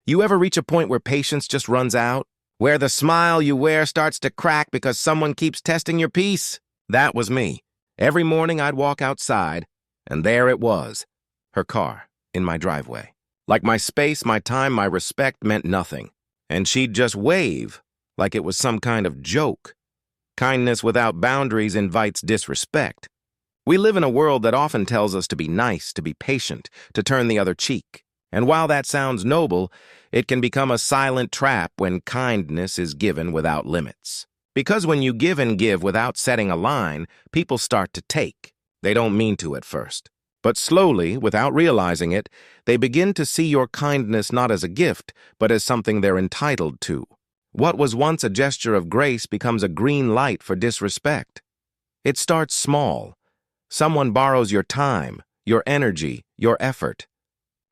You ever reach a point where patience just runs out? Where the smile you wear starts to crack because someone keeps testing your peace? That was me. Every morning I'd walk outside, and there it was, her car, in my driveway. Like my space, my time, my respect meant nothing. And she'd just wave, like it was some kind of joke. Kindness without boundaries invites disrespect. We live in a world that often tells us to be nice, to be patient, to turn the other cheek. And while that sounds noble, it can become a silent trap when kindness is given without limits. Because when you give and give without setting a line, people start to take. They don't mean to at first. But slowly, without realizing it, they begin to see your kindness not as a gift, but as something they're entitled to. What was once a gesture of grace becomes a green light for disrespect. It starts small. Someone borrows your time, your energy, your effort.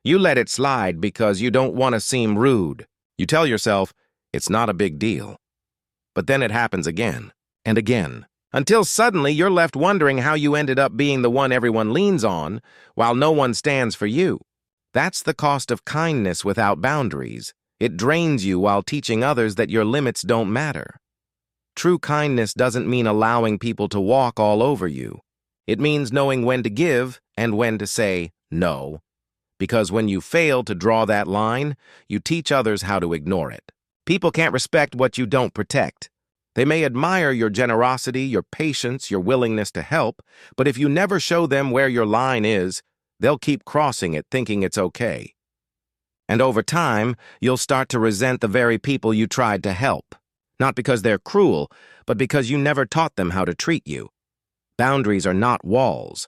You let it slide because you don't want to seem rude. You tell yourself, it's not a big deal. But then it happens again and again, until suddenly you're left wondering how you ended up being the one everyone leans on while no one stands for you. That's the cost of kindness without boundaries. It drains you while teaching others that your limits don't matter. True kindness doesn't mean allowing people to walk all over you. It means knowing when to give and when to say no. Because when you fail to draw that line, you teach others how to ignore it. People can't respect what you don't protect. They may admire your generosity, your patience, your willingness to help, but if you never show them where your line is, they'll keep crossing it thinking it's okay. And over time, you'll start to resent the very people you tried to help. Not because they're cruel, but because you never taught them how to treat you. Boundaries are not walls.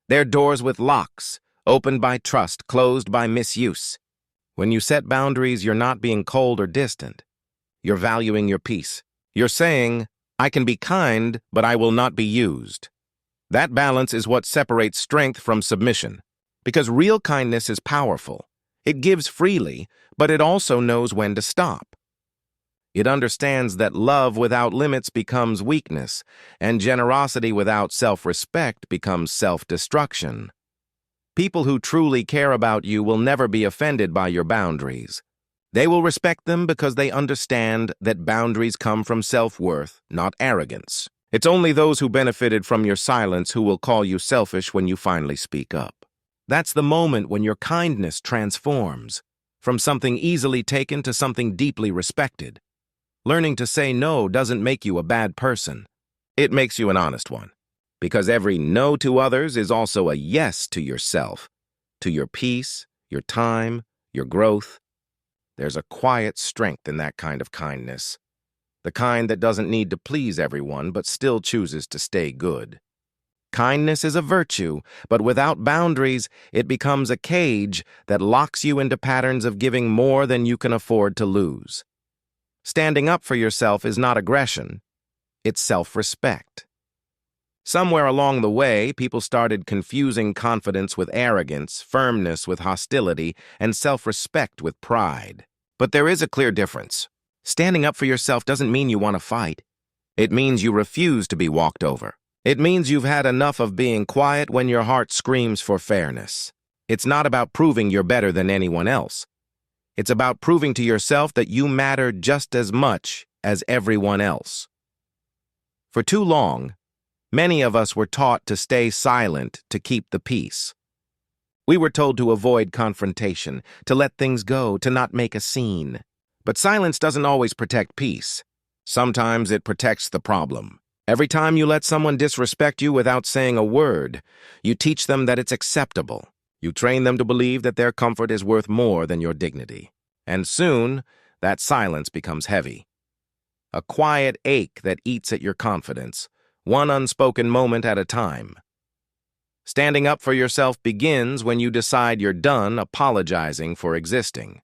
They're doors with locks, opened by trust, closed by misuse. When you set boundaries, you're not being cold or distant. You're valuing your peace. You're saying, I can be kind, but I will not be used. That balance is what separates strength from submission. Because real kindness is powerful. It gives freely, but it also knows when to stop. It understands that love without limits becomes weakness, and generosity without self-respect becomes self-destruction. People who truly care about you will never be offended by your boundaries. They will respect them because they understand that boundaries come from self-worth, not arrogance. It's only those who benefited from your silence who will call you selfish when you finally speak up. That's the moment when your kindness transforms, from something easily taken to something deeply respected. Learning to say no doesn't make you a bad person. It makes you an honest one. Because every no to others is also a yes to yourself, to your peace, your time, your growth. There's a quiet strength in that kind of kindness. The kind that doesn't need to please everyone but still chooses to stay good. Kindness is a virtue, but without boundaries, it becomes a cage that locks you into patterns of giving more than you can afford to lose. Standing up for yourself is not aggression, it's self-respect. Somewhere along the way, people started confusing confidence with arrogance, firmness with hostility, and self-respect with pride. But there is a clear difference. Standing up for yourself doesn't mean you want to fight. It means you refuse to be walked over. It means you've had enough of being quiet when your heart screams for fairness. It's not about proving you're better than anyone else. It's about proving to yourself that you matter just as much as everyone else. For too long, many of us were taught to stay silent to keep the peace. We were told to avoid confrontation, to let things go, to not make a scene. But silence doesn't always protect peace. Sometimes it protects the problem. Every time you let someone disrespect you without saying a word, you teach them that it's acceptable. You train them to believe that their comfort is worth more than your dignity. And soon, that silence becomes heavy. A quiet ache that eats at your confidence, one unspoken moment at a time. Standing up for yourself begins when you decide you're done apologizing for existing.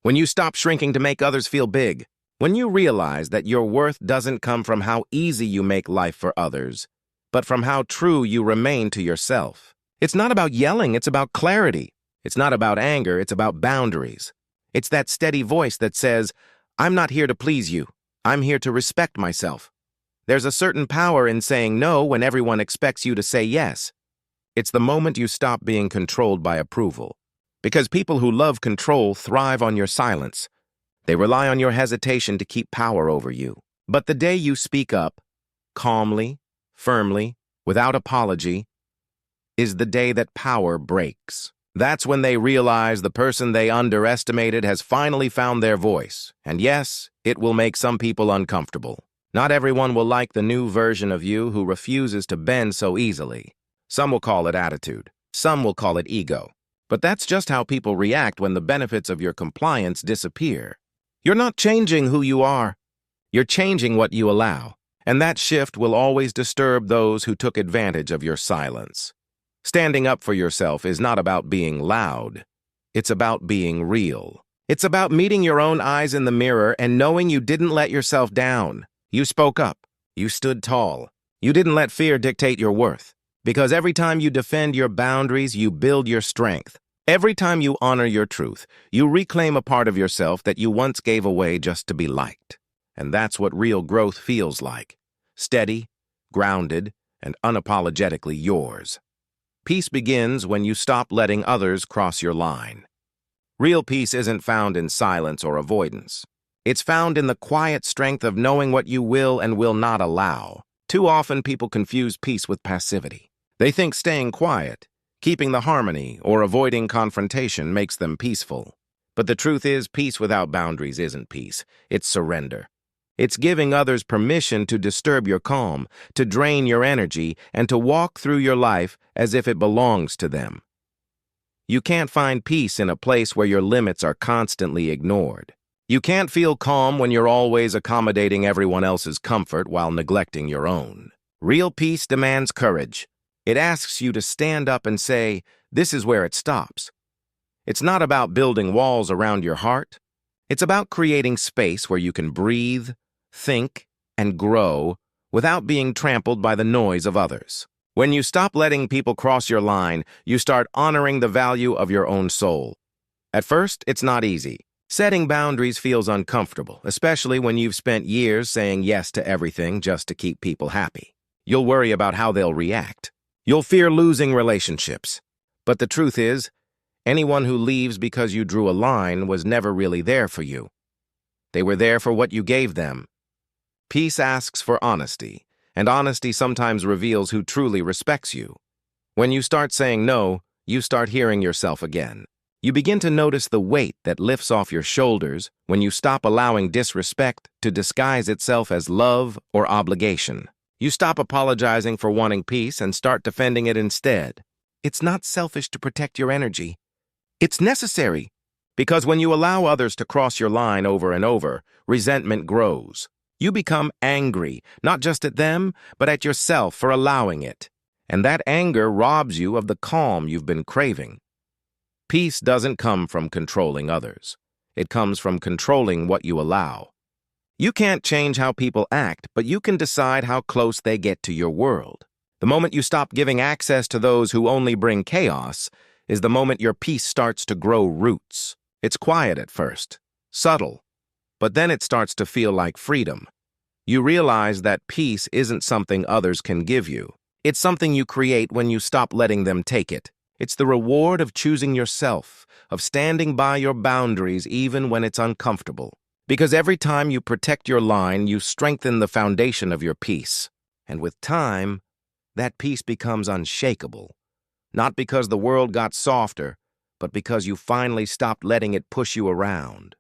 When you stop shrinking to make others feel big. When you realize that your worth doesn't come from how easy you make life for others, but from how true you remain to yourself. It's not about yelling, it's about clarity. It's not about anger, it's about boundaries. It's that steady voice that says, I'm not here to please you. I'm here to respect myself. There's a certain power in saying no when everyone expects you to say yes. It's the moment you stop being controlled by approval. Because people who love control thrive on your silence. They rely on your hesitation to keep power over you. But the day you speak up, calmly, firmly, without apology, is the day that power breaks. That's when they realize the person they underestimated has finally found their voice. And yes, it will make some people uncomfortable. Not everyone will like the new version of you who refuses to bend so easily. Some will call it attitude. Some will call it ego. But that's just how people react when the benefits of your compliance disappear. You're not changing who you are. You're changing what you allow. And that shift will always disturb those who took advantage of your silence. Standing up for yourself is not about being loud. It's about being real. It's about meeting your own eyes in the mirror and knowing you didn't let yourself down. You spoke up. You stood tall. You didn't let fear dictate your worth. Because every time you defend your boundaries, you build your strength. Every time you honor your truth, you reclaim a part of yourself that you once gave away just to be liked. And that's what real growth feels like. Steady, grounded, and unapologetically yours. Peace begins when you stop letting others cross your line. Real peace isn't found in silence or avoidance. It's found in the quiet strength of knowing what you will and will not allow. Too often people confuse peace with passivity. They think staying quiet, keeping the harmony, or avoiding confrontation makes them peaceful. But the truth is, peace without boundaries isn't peace. It's surrender. It's giving others permission to disturb your calm, to drain your energy, and to walk through your life as if it belongs to them. You can't find peace in a place where your limits are constantly ignored. You can't feel calm when you're always accommodating everyone else's comfort while neglecting your own. Real peace demands courage. It asks you to stand up and say, "This is where it stops." It's not about building walls around your heart. It's about creating space where you can breathe, think, and grow without being trampled by the noise of others. When you stop letting people cross your line, you start honoring the value of your own soul. At first, it's not easy. Setting boundaries feels uncomfortable, especially when you've spent years saying yes to everything just to keep people happy. You'll worry about how they'll react. You'll fear losing relationships. But the truth is, anyone who leaves because you drew a line was never really there for you. They were there for what you gave them. Peace asks for honesty, and honesty sometimes reveals who truly respects you. When you start saying no, you start hearing yourself again. You begin to notice the weight that lifts off your shoulders when you stop allowing disrespect to disguise itself as love or obligation. You stop apologizing for wanting peace and start defending it instead. It's not selfish to protect your energy. It's necessary, because when you allow others to cross your line over and over, resentment grows. You become angry, not just at them, but at yourself for allowing it. And that anger robs you of the calm you've been craving. Peace doesn't come from controlling others. It comes from controlling what you allow. You can't change how people act, but you can decide how close they get to your world. The moment you stop giving access to those who only bring chaos is the moment your peace starts to grow roots. It's quiet at first, subtle, but then it starts to feel like freedom. You realize that peace isn't something others can give you. It's something you create when you stop letting them take it. It's the reward of choosing yourself, of standing by your boundaries even when it's uncomfortable. Because every time you protect your line, you strengthen the foundation of your peace. And with time, that peace becomes unshakable. Not because the world got softer, but because you finally stopped letting it push you around.